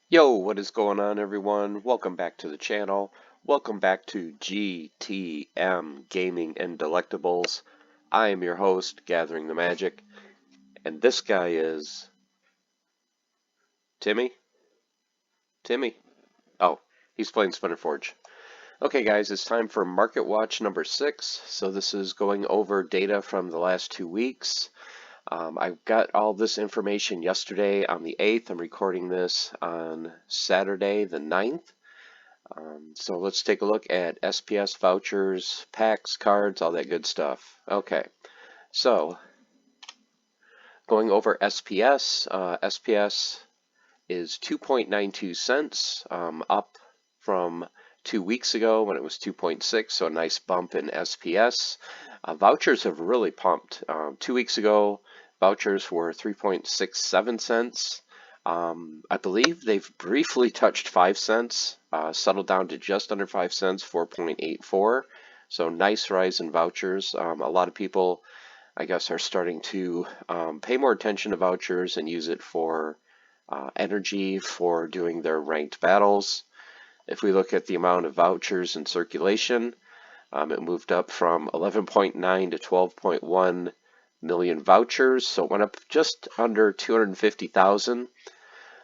Yo, what is going on, everyone? Welcome back to the channel. Welcome back to GTM Gaming and Delectables. I am your host, Gathering the Magic, and this guy is Timmy. Timmy. Oh, he's playing Splinter Forge. Okay, guys, it's time for Market Watch number 6. So this is going over data from the last 2 weeks. I got all this information yesterday on the 8th. I'm recording this on Saturday the 9th. So let's take a look at SPS vouchers, packs, cards, all that good stuff. Okay, so going over SPS, SPS is 2.92 cents, up from 2 weeks ago when it was 2.6, so a nice bump in SPS. Vouchers have really pumped. 2 weeks ago, vouchers were 3.67 cents. I believe they've briefly touched 5 cents, settled down to just under 5 cents, 4.84. So nice rise in vouchers. A lot of people, I guess, are starting to pay more attention to vouchers and use it for energy for doing their ranked battles. If we look at the amount of vouchers in circulation, it moved up from 11.9 to 12.1 million vouchers, so it went up just under 250,000.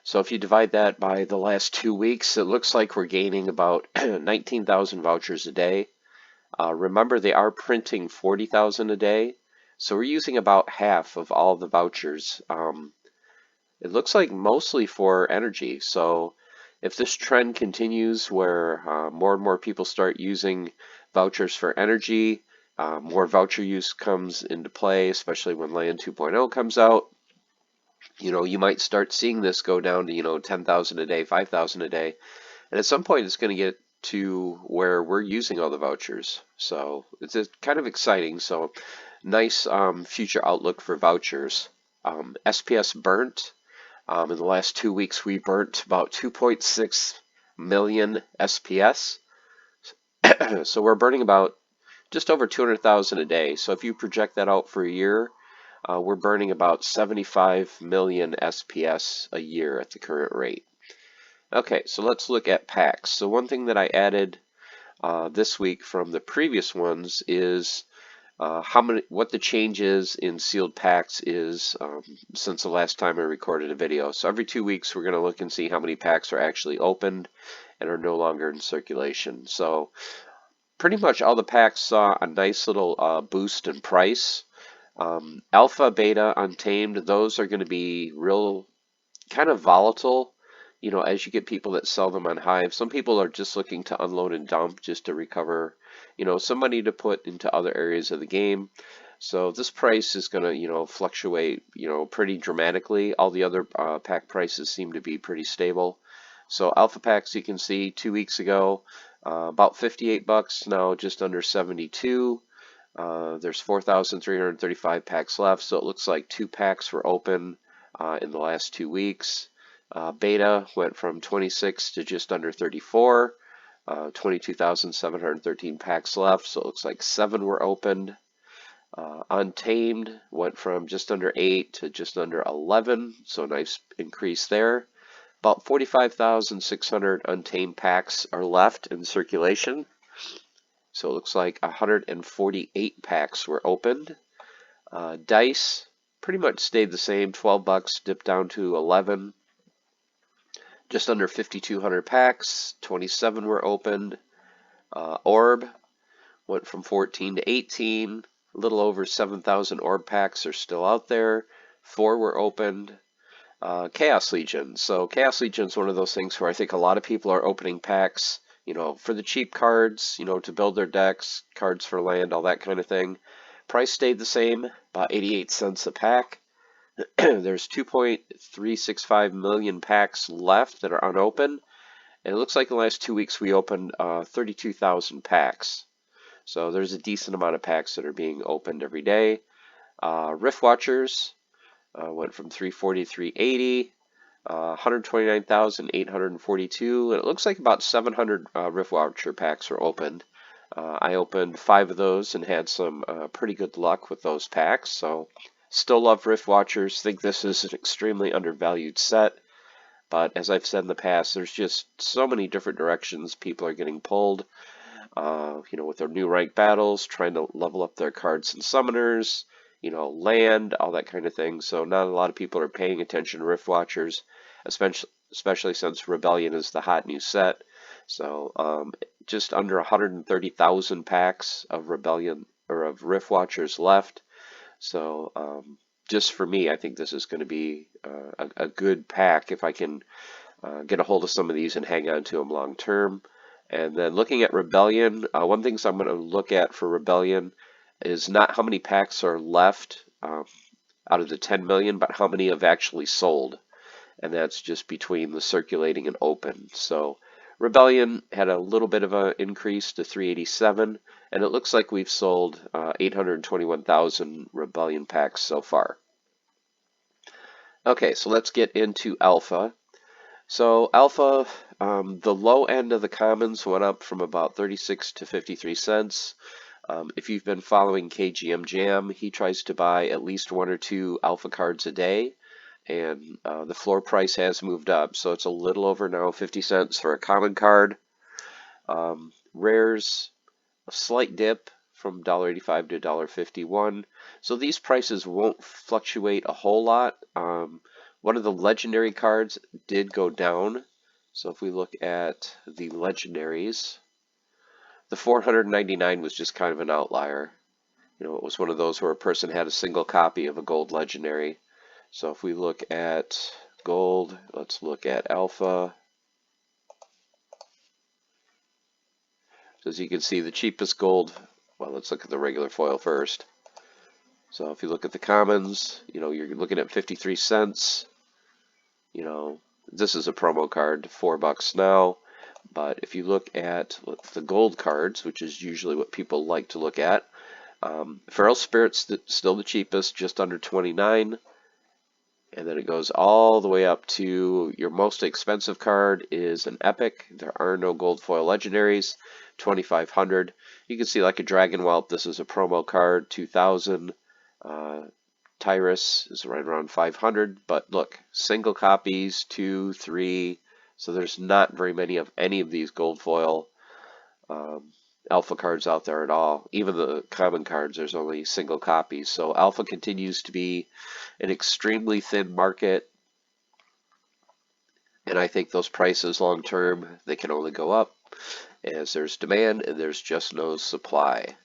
So if you divide that by the last 2 weeks, it looks like we're gaining about 19,000 vouchers a day. Remember, they are printing 40,000 a day, so we're using about half of all the vouchers. It looks like mostly for energy. So if this trend continues where more and more people start using vouchers for energy, more voucher use comes into play, especially when Land 2.0 comes out. You might start seeing this go down to, 10,000 a day, 5,000 a day. And at some point, it's going to get to where we're using all the vouchers. So it's kind of exciting. So nice future outlook for vouchers. SPS burnt. In the last 2 weeks, we burnt about 2.6 million SPS. So we're burning about just over 200,000 a day. So if you project that out for a year, we're burning about 75 million SPS a year at the current rate. Okay, so let's look at packs. So one thing that I added this week from the previous ones is what the change is in sealed packs is since the last time I recorded a video. So every 2 weeks we're going to look and see how many packs are actually opened and are no longer in circulation. So pretty much all the packs saw a nice little boost in price. Alpha, Beta, Untamed, those are going to be real kind of volatile, as you get people that sell them on Hive. Some people are just looking to unload and dump just to recover, some money to put into other areas of the game. So this price is going to, fluctuate, pretty dramatically. All the other pack prices seem to be pretty stable. So Alpha packs, you can see 2 weeks ago, about 58 bucks, now just under 72. There's 4,335 packs left, so it looks like 2 packs were open in the last 2 weeks. Beta went from 26 to just under 34, 22,713 packs left, so it looks like 7 were opened. Untamed went from just under 8 to just under 11, so a nice increase there. About 45,600 Untamed packs are left in circulation. So it looks like 148 packs were opened. Dice pretty much stayed the same, 12 bucks, dipped down to 11. Just under 5,200 packs, 27 were opened. Orb went from 14 to 18. A little over 7,000 Orb packs are still out there. 4 were opened. Chaos Legion. So Chaos Legion is one of those things where I think a lot of people are opening packs, for the cheap cards, to build their decks, cards for land, all that kind of thing. Price stayed the same, about 88 cents a pack. There's 2.365 million packs left that are unopened. And it looks like in the last 2 weeks we opened 32,000 packs. So there's a decent amount of packs that are being opened every day. Rift Watchers went from 340 to 380. 129,842, and it looks like about 700 Rift Watcher packs were opened. I opened 5 of those and had some pretty good luck with those packs, so still love Rift Watchers. Think this is an extremely undervalued set, But as I've said in the past, there's just so many different directions people are getting pulled. With their new rank battles, trying to level up their cards and summoners, land, all that kind of thing. So not a lot of people are paying attention to Rift Watchers, especially since Rebellion is the hot new set. So just under 130,000 packs of Rebellion or of Rift Watchers left. So just for me, I think this is going to be a good pack if I can get a hold of some of these and hang on to them long term. And then looking at Rebellion, one thing I'm going to look at for Rebellion is not how many packs are left out of the 10 million, but how many have actually sold. And that's just between the circulating and open. So Rebellion had a little bit of an increase to 387, and it looks like we've sold 821,000 Rebellion packs so far. Okay, so let's get into Alpha. So Alpha, the low end of the commons went up from about 36 to 53 cents. If you've been following KGM Jam, he tries to buy at least 1 or 2 Alpha cards a day, and the floor price has moved up, so it's a little over now 50 cents for a common card. Rares, a slight dip from $1.85 to $1.51. So these prices won't fluctuate a whole lot. One of the legendary cards did go down. So if we look at the legendaries, the 499 was just kind of an outlier. It was one of those where a person had a single copy of a gold legendary. So if we look at gold, let's look at Alpha. So as you can see, the cheapest gold, well, let's look at the regular foil first. So if you look at the commons, you're looking at 53 cents. This is a promo card, $4 now. But if you look at the gold cards, which is usually what people like to look at, Feral Spirit's still the cheapest, just under 29. And then it goes all the way up to your most expensive card is an Epic. There are no gold foil legendaries, 2,500. You can see like a Dragon Whelp, this is a promo card, 2,000. Tyrus is right around 500. But look, single copies, 2, 3. So there's not very many of any of these gold foil Alpha cards out there at all. Even the common cards, there's only single copies. So Alpha continues to be an extremely thin market, and I think those prices long term, they can only go up as there's demand and there's just no supply.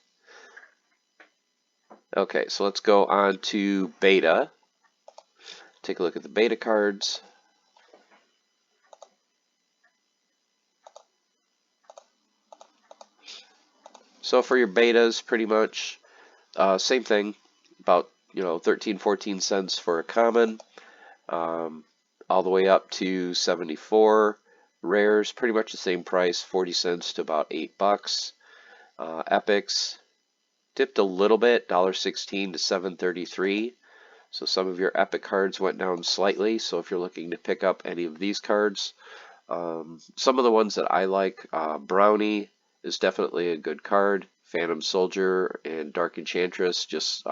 Okay, so let's go on to Beta. Take a look at the Beta cards. So for your betas, pretty much same thing, about 13, 14 cents for a common, all the way up to 74. Rares, pretty much the same price, 40 cents to about $8. Epics dipped a little bit, $1.16 to $7.33. So some of your epic cards went down slightly. So if you're looking to pick up any of these cards, some of the ones that I like, Brownie is definitely a good card. Phantom Soldier and Dark Enchantress, just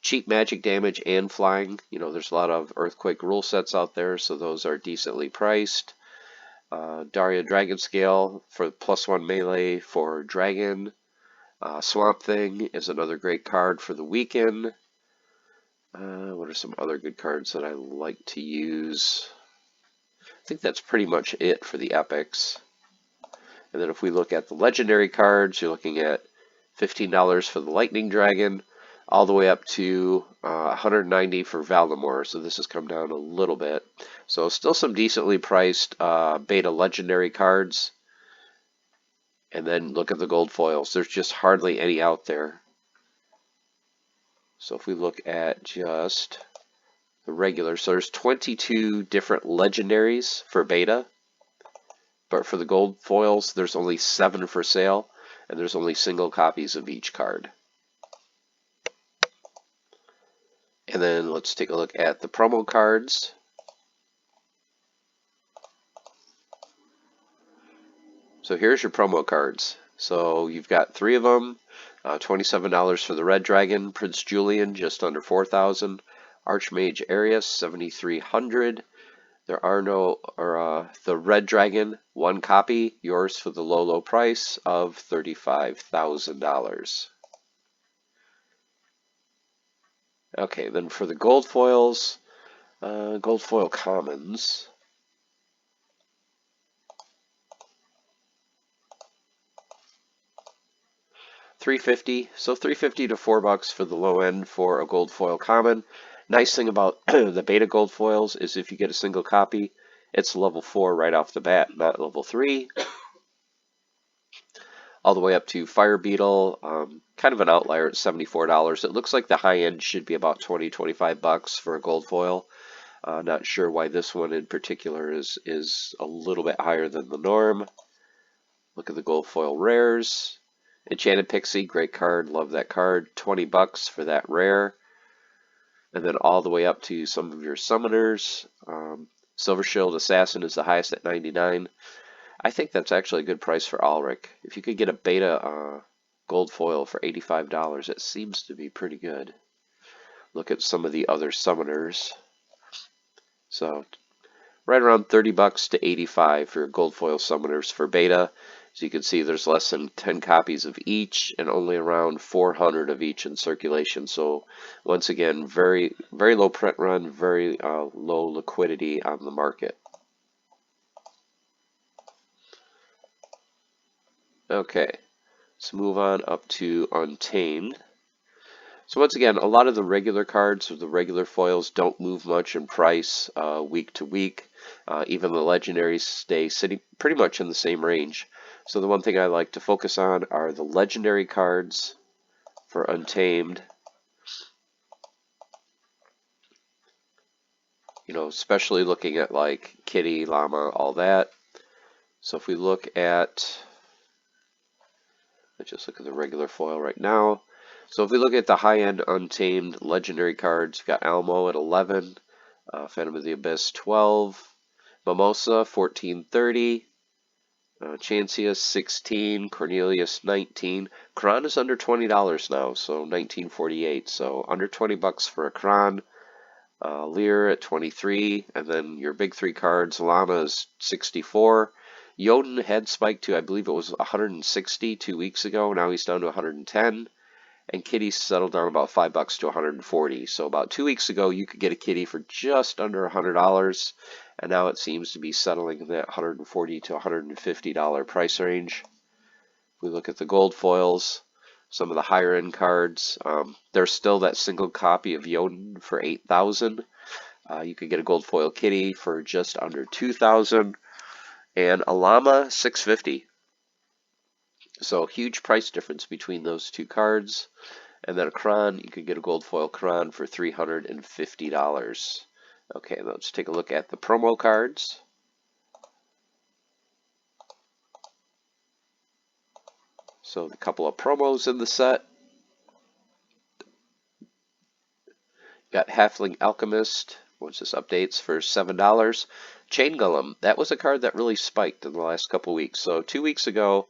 cheap magic damage and flying. There's a lot of Earthquake rule sets out there, so those are decently priced. Daria Dragon Scale for +1 melee for Dragon. Swamp Thing is another great card for the weekend. What are some other good cards that I like to use? I think that's pretty much it for the epics. And then if we look at the legendary cards, you're looking at $15 for the Lightning Dragon, all the way up to $190 for Valimor. So this has come down a little bit. So still some decently priced beta legendary cards. And then look at the gold foils. There's just hardly any out there. So if we look at just the regular, so there's 22 different legendaries for beta. But for the gold foils, there's only 7 for sale, and there's only single copies of each card. And then let's take a look at the promo cards. So here's your promo cards. So you've got 3 of them, $27 for the Red Dragon, Prince Julian just under 4,000, Archmage Arius 7,300. There are no, or the Red Dragon, one copy, yours for the low, low price of $35,000. Okay, then for the gold foils, gold foil commons. $3.50, so $3.50 to $4 for the low end for a gold foil common. Nice thing about the beta gold foils is if you get a single copy, it's level 4 right off the bat, not level 3. All the way up to Fire Beetle, kind of an outlier at $74. It looks like the high end should be about 20-25 bucks for a gold foil. Not sure why this one in particular is a little bit higher than the norm. Look at the gold foil rares. Enchanted Pixie, great card, love that card. 20 bucks for that rare. And then all the way up to some of your summoners. Silver Shield Assassin is the highest at 99. I think that's actually a good price for Alric. If you could get a beta gold foil for $85, it seems to be pretty good. Look at some of the other summoners. So right around 30 bucks to 85 for gold foil summoners for beta. As you can see, there's less than 10 copies of each and only around 400 of each in circulation. So once again, very low print run, very low liquidity on the market. Okay, let's move on up to Untamed. So once again, a lot of the regular cards or the regular foils don't move much in price week to week. Even the legendaries stay sitting pretty much in the same range. So the one thing I like to focus on are the legendary cards for Untamed. You know, especially looking at like Kitty, Llama, all that. So if we look at, let's just look at the regular foil right now. So if we look at the high-end Untamed legendary cards, we've got Elmo at 11, Phantom of the Abyss 12, Mimosa 1430, Chancia 16, Cornelius 19. Kron is under $20 now, so 1948. So under 20 bucks for a Kron. Lear at 23, and then your big three cards, Llama is 64. Jotun had spiked to, I believe it was 160 2 weeks ago. Now he's down to 110. And Kitty settled down about $5 to 140. So about 2 weeks ago, you could get a Kitty for just under $100, and now it seems to be settling in that $140 to $150 price range. If we look at the gold foils, some of the higher end cards, there's still that single copy of Jotun for $8,000. You could get a gold foil Kitty for just under $2,000, and a Llama $650. So huge price difference between those two cards. And then a Kron, you could get a gold foil Kron for $350. Okay, let's take a look at the promo cards. So a couple of promos in the set. Got Halfling Alchemist, which is updates for $7. Chain Golem, that was a card that really spiked in the last couple weeks. So 2 weeks ago,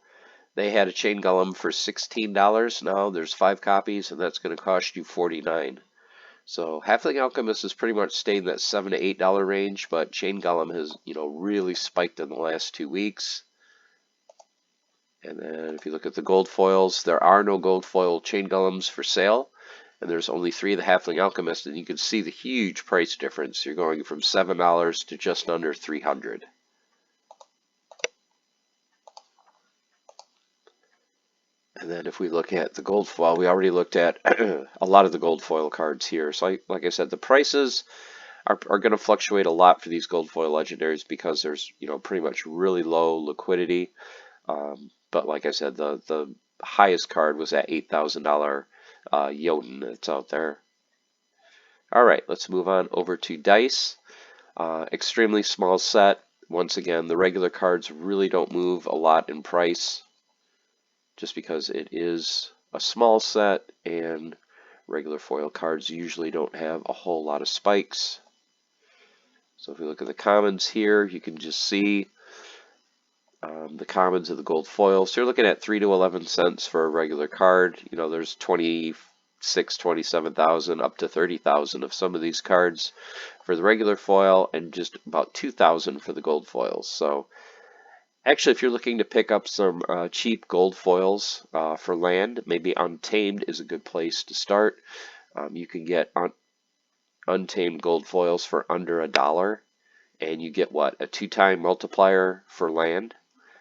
they had a Chain Golem for $16. Now there's 5 copies, and that's going to cost you $49. So Halfling Alchemist has pretty much stayed in that $7 to $8 range, but Chain Golem has, really spiked in the last 2 weeks. And then if you look at the gold foils, there are no gold foil Chain Golems for sale, and there's only 3 of the Halfling Alchemist, and you can see the huge price difference. You're going from $7 to just under $300. And then if we look at the gold foil, we already looked at a lot of the gold foil cards here. So like I said, the prices are going to fluctuate a lot for these gold foil legendaries because there's pretty much really low liquidity. But like I said, the highest card was at $8,000 Jotun that's out there. All right, let's move on over to Dice. Extremely small set. Once again, the regular cards really don't move a lot in price, just because it is a small set and regular foil cards usually don't have a whole lot of spikes. So if we look at the commons here, you can just see the commons of the gold foil. So you're looking at 3 to 11 cents for a regular card. There's 20 27,000 up to 30,000 of some of these cards for the regular foil, and just about 2,000 for the gold foils. So actually, if you're looking to pick up some cheap gold foils for land, maybe Untamed is a good place to start. You can get Untamed gold foils for under $1, and you get what, a 2-time multiplier for land.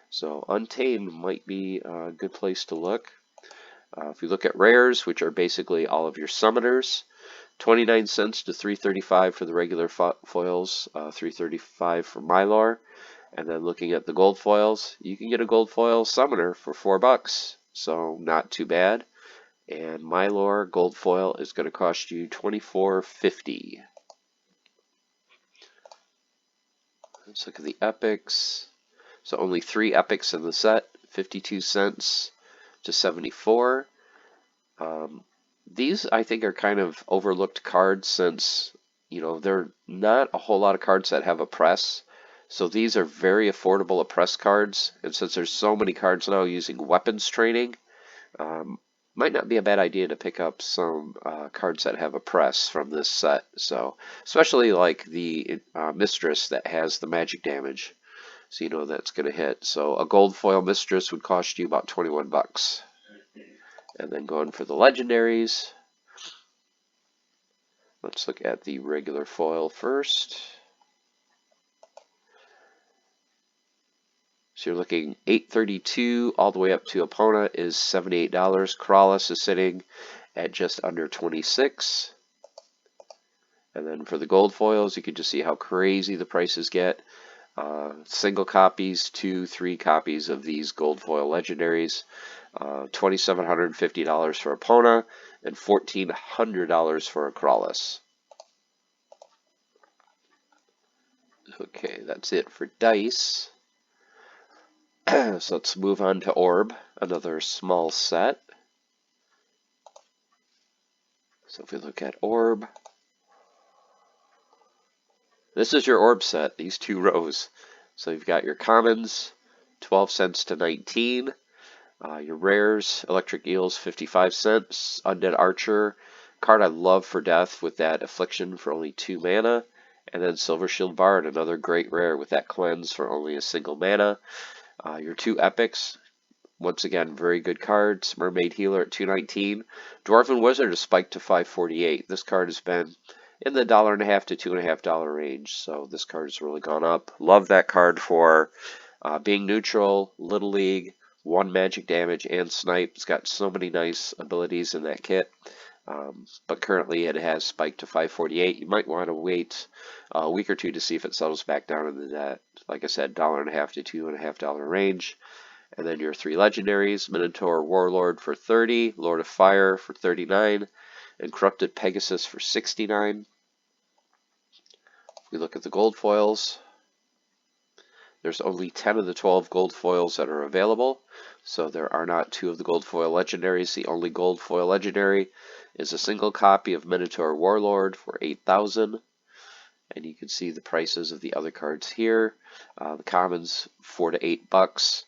So Untamed might be a good place to look. If you look at rares, which are basically all of your summoners, 29 cents to 3.35 for the regular foils, 3.35 for Mylar. And then looking at the gold foils, you can get a gold foil summoner for $4, so not too bad. And Mylar gold foil is going to cost you $24.50. Let's look at the epics. So only 3 epics in the set, 52 cents to 74. These I think are kind of overlooked cards, since there are not a whole lot of cards that have a press. So these are very affordable press cards, and since there's so many cards now using weapons training, might not be a bad idea to pick up some cards that have a press from this set. So especially like the Mistress that has the magic damage, so you know that's going to hit. So a gold foil Mistress would cost you about $21. And then going for the legendaries, let's look at the regular foil first. So you're looking $8.32 all the way up to Epona is $78. Keralis is sitting at just under $26. And then for the gold foils, you can just see how crazy the prices get. Single copies, 2, 3 copies of these gold foil legendaries, $2,750 for Epona and $1,400 for a Keralis. Okay, that's it for dice. So let's move on to Orb, another small set. So if we look at Orb, this is your Orb set, these 2 rows. So you've got your commons, 12 cents to 19. Your rares, Electric Eels, 55 cents. Undead Archer, card I love for death with that Affliction for only 2 mana. And then Silver Shield Bard, another great rare with that Cleanse for only a single mana. Your 2 epics, once again, very good cards. Mermaid Healer at $2.19. Dwarven Wizard is spiked to $5.48. This card has been in the $1.50 to $2.50 range, so this card has really gone up. Love that card for being neutral, Little League, 1 magic damage, and snipe. It's got so many nice abilities in that kit. But currently it has spiked to $5.48. You might want to wait a week or 2 to see if it settles back down into that, like I said, $1.50 to $2.50 range. And then your 3 legendaries, Minotaur Warlord for $30, Lord of Fire for $39, and Corrupted Pegasus for $69. If we look at the gold foils, there's only 10 of the 12 gold foils that are available, so there are not 2 of the gold foil legendaries. The only gold foil legendary is a single copy of Minotaur Warlord for $8,000, and you can see the prices of the other cards here. The commons, $4 to $8.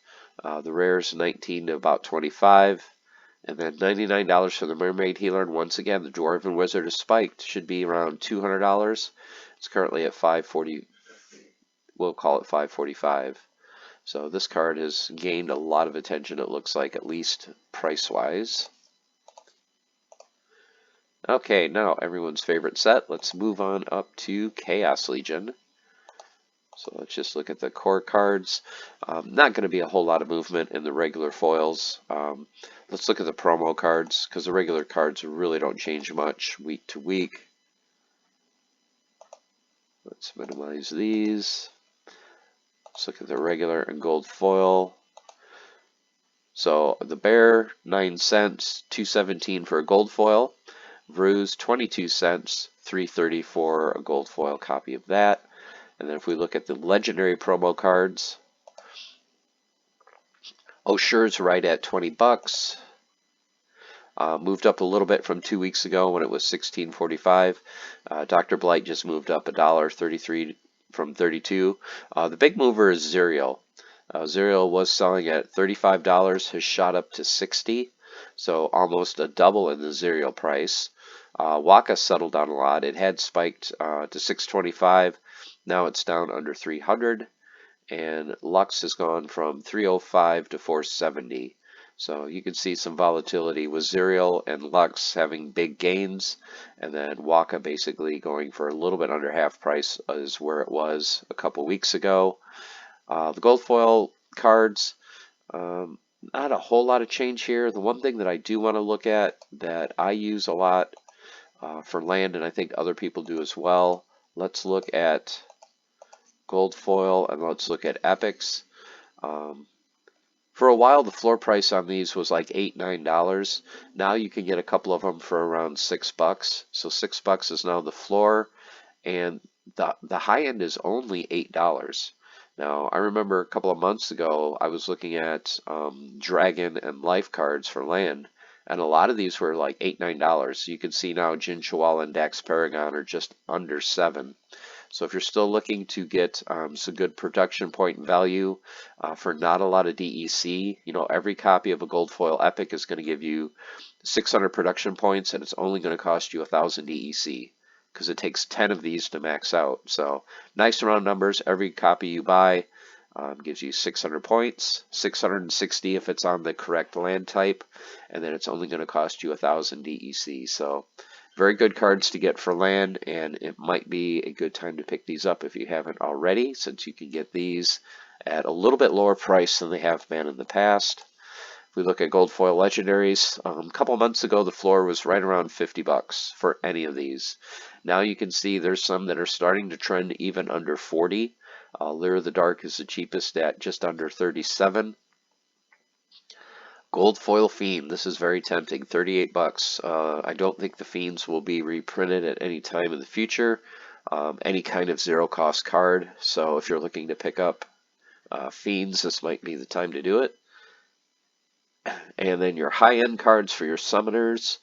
The rares, $19 to about $25, and then $99 for the Mermaid Healer. And once again, the Dwarven Wizard is spiked, should be around $200. It's currently at $540. We'll call it $545. So this card has gained a lot of attention, it looks like, at least price-wise. Okay, now everyone's favorite set. Let's move on up to Chaos Legion. So let's just look at the core cards. Not going to be a whole lot of movement in the regular foils. Let's look at the promo cards, because the regular cards really don't change much week to week. Let's minimize these. Let's look at the regular and gold foil. So the Bear, 9 cents, $2.17 for a gold foil. Vruz, 22 cents, $3.30 for a gold foil copy of that. And then if we look at the legendary promo cards, Oshire's right at $20. Moved up a little bit from 2 weeks ago when it was $16.45. Dr. Blight just moved up $1.33 from $32. The big mover is Zerial. Zerial was selling at $35, has shot up to $60. so almost a double in the cereal price. Waka settled down a lot. It had spiked to 625. Now it's down under 300. And Lux has gone from 305 to 470. So you can see some volatility with Zerial and Lux having big gains, and then Waka basically going for a little bit under half price is where it was a couple weeks ago. The gold foil cards, not a whole lot of change here. The one thing that I do want to look at that I use a lot for land, and I think other people do as well, let's look at gold foil and let's look at epics. For a while, the floor price on these was like $8, $9. Now you can get a couple of them for around $6. So $6 is now the floor, and the high end is only $8. Now, I remember a couple of months ago, I was looking at Dragon and Life cards for land, and a lot of these were like $8, $9. You can see now Jin Chihuahua and Dax Paragon are just under $7. So if you're still looking to get some good production point value for not a lot of DEC, you know, every copy of a gold foil epic is going to give you 600 production points, and it's only going to cost you 1,000 DEC because it takes 10 of these to max out. So nice round numbers. Every copy you buy gives you 600 points, 660 if it's on the correct land type, and then it's only going to cost you 1,000 DEC. So very good cards to get for land, and it might be a good time to pick these up if you haven't already, since you can get these at a little bit lower price than they have been in the past. If we look at gold foil legendaries, a couple months ago the floor was right around $50 for any of these. Now you can see there's some that are starting to trend even under 40. Lyra the Dark is the cheapest at just under 37. Gold foil fiend, this is very tempting, $38. I don't think the fiends will be reprinted at any time in the future. Any kind of zero cost card. So if you're looking to pick up fiends, this might be the time to do it. And then your high end cards for your summoners.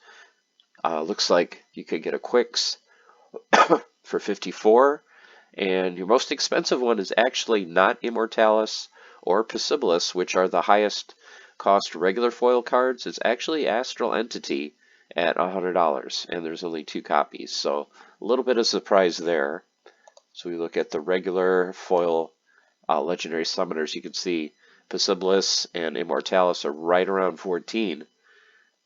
Looks like you could get a Quicks for 54. And your most expensive one is actually not Immortalis or Possibilis, which are the highest cost regular foil cards. It's actually Astral Entity at $100, and there's only 2 copies. So a little bit of surprise there. So we look at the regular foil legendary summoners. You can see Possibilis and Immortalis are right around 14.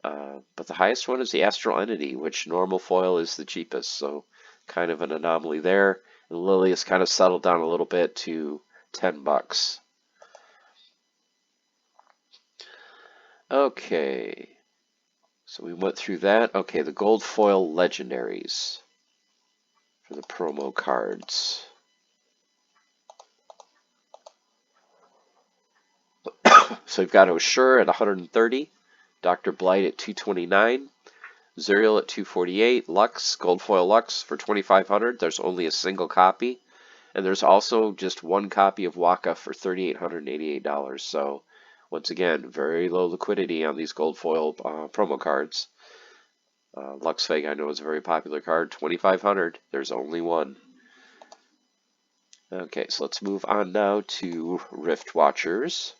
But the highest one is the Astral Entity, which normal foil is the cheapest. So kind of an anomaly there. And Lily has kind of settled down a little bit to $10. Okay, so we went through that. Okay, the gold foil legendaries for the promo cards. So we've got Oshur at 130, Dr. Blight at 229, Zerial at 248, Lux, gold foil Lux for 2,500. There's only a single copy. And there's also just one copy of Waka for $3,888. So once again, very low liquidity on these gold foil promo cards. Lux Feg, I know, is a very popular card. 2,500. There's only one. Okay, so let's move on now to Rift Watchers.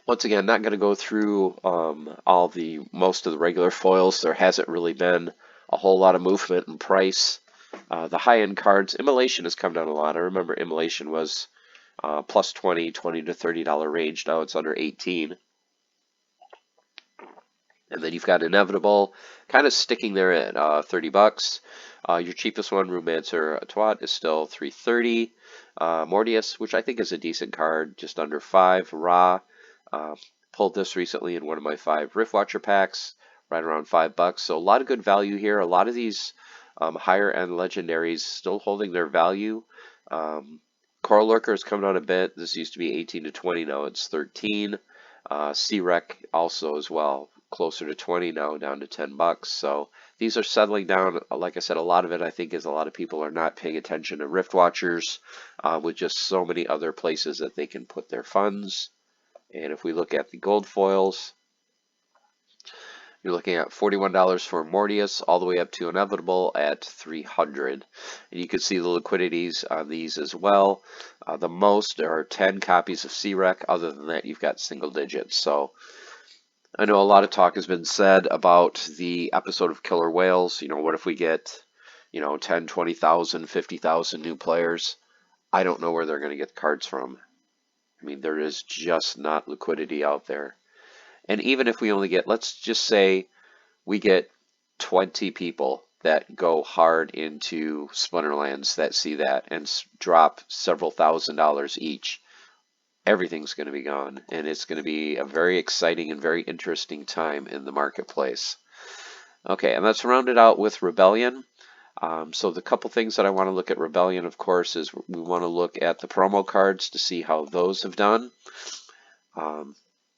Once again, not going to go through most of the regular foils. There hasn't really been a whole lot of movement in price. The high-end cards, Immolation has come down a lot. I remember Immolation was plus $20 to $30 range. Now it's under 18. And then you've got Inevitable, kind of sticking there at $30. Your cheapest one, Rumancer Twat, is still $330. Mordius, which I think is a decent card, just under 5. Ra, pulled this recently in one of my 5 Rift Watcher packs, right around $5. So a lot of good value here. A lot of these higher end legendaries still holding their value. Coral Lurker has come down a bit. This used to be 18 to 20, now it's 13. C-Rec also as well, closer to 20 now, down to $10. So these are settling down. Like I said, a lot of it I think is a lot of people are not paying attention to Rift Watchers with just so many other places that they can put their funds. And if we look at the gold foils, You're looking at $41 for Mortius, all the way up to Inevitable at $300. And you can see the liquidities on these as well. The most, there are 10 copies of C-Rec. Other than that, you've got single digits. So I know a lot of talk has been said about the episode of Killer Whales. What if we get, 10, 20,000, 50,000 new players? I don't know where they're going to get the cards from. I mean, there is just not liquidity out there. And even if we only get, let's just say we get 20 people that go hard into Splinterlands that see that and drop several $1,000s each, everything's going to be gone. And it's going to be a very exciting and very interesting time in the marketplace. Okay, and let's round it out with Rebellion. So the couple things that I want to look at Rebellion, of course, is we want to look at the promo cards to see how those have done.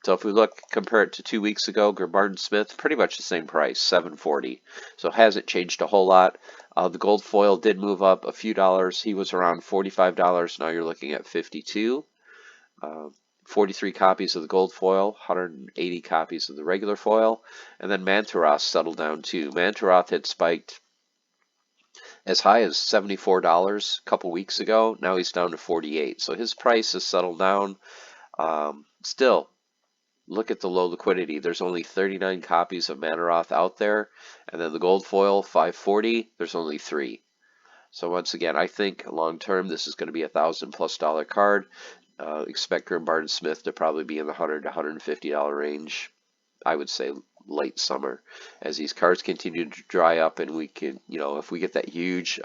So if we compare it to 2 weeks ago, Grimard & Smith, pretty much the same price, $740. So it hasn't changed a whole lot. The gold foil did move up a few dollars. He was around $45. Now you're looking at $52. 43 copies of the gold foil, 180 copies of the regular foil. And then Mantaroth settled down too. Mantaroth had spiked as high as $74 a couple weeks ago. Now he's down to $48. So his price has settled down. Still, look at the low liquidity. There's only 39 copies of Mantaroth out there. And then the gold foil, 540, there's only 3. So once again, I think long term this is going to be $1,000+ card. Expect Grimard & Smith to probably be in the $100 to $150 range. I would say late summer, as these cards continue to dry up, and we can, if we get that huge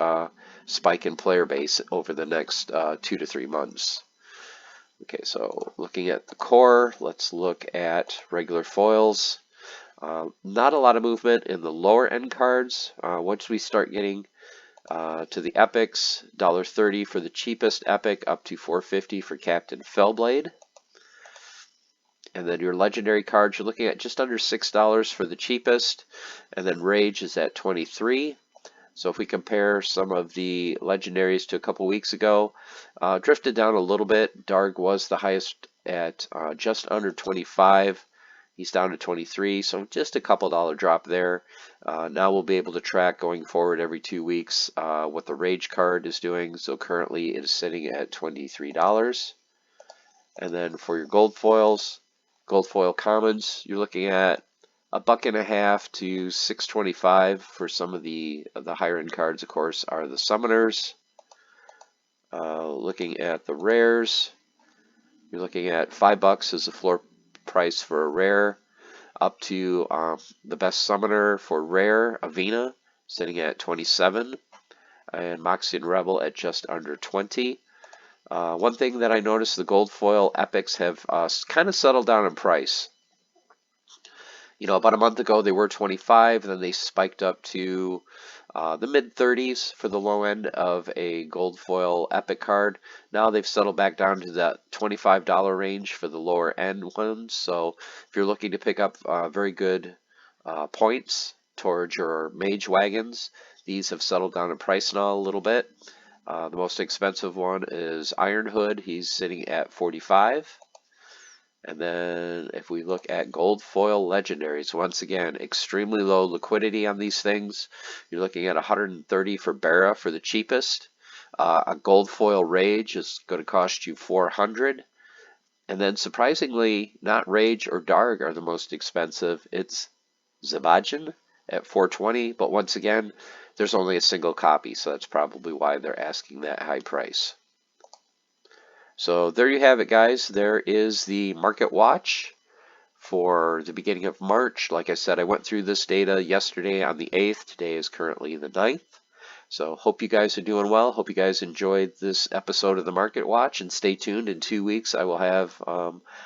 spike in player base over the next 2 to 3 months. Okay, so looking at the core, let's look at regular foils. Not a lot of movement in the lower end cards. Once we start getting to the epics, $1.30 for the cheapest epic, up to $4.50 for Captain Fellblade. And then your legendary cards, you're looking at just under $6 for the cheapest, and then Rage is at $23. So if we compare some of the legendaries to a couple weeks ago, drifted down a little bit. Darg was the highest at just under 25. He's down to 23, so just a couple dollar drop there. Now we'll be able to track going forward every 2 weeks what the Rage card is doing. So currently it is sitting at $23. And then for your gold foils, gold foil commons, you're looking at $1.50 to $6.25 for some of the higher end cards. Of course, are the summoners. Looking at the rares, you're looking at $5 as the floor price for a rare, up to the best summoner for rare, Avina, sitting at 27, and Moxian Rebel at just under 20. One thing that I noticed, the gold foil epics have kind of settled down in price. About a month ago they were 25, then they spiked up to the mid-30s for the low end of a gold foil epic card. Now they've settled back down to that $25 range for the lower end ones. So if you're looking to pick up very good points towards your mage wagons, these have settled down in price now a little bit. The most expensive one is Iron Hood. He's sitting at 45. And then if we look at gold foil legendaries, once again, extremely low liquidity on these things. You're looking at 130 for Bara for the cheapest. A gold foil Rage is going to cost you 400. And then surprisingly, not Rage or Darg are the most expensive. It's Zabajan at 420. But once again, there's only a single copy, so that's probably why they're asking that high price. So there you have it, guys. There is the market watch for the beginning of March. Like I said, I went through this data yesterday on the 8th. Today is currently the 9th. So hope you guys are doing well. Hope you guys enjoyed this episode of the Market Watch, and stay tuned. In 2 weeks, I will have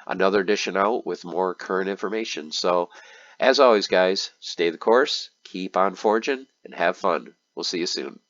another edition out with more current information. So as always, guys, stay the course, keep on forging, and have fun. We'll see you soon.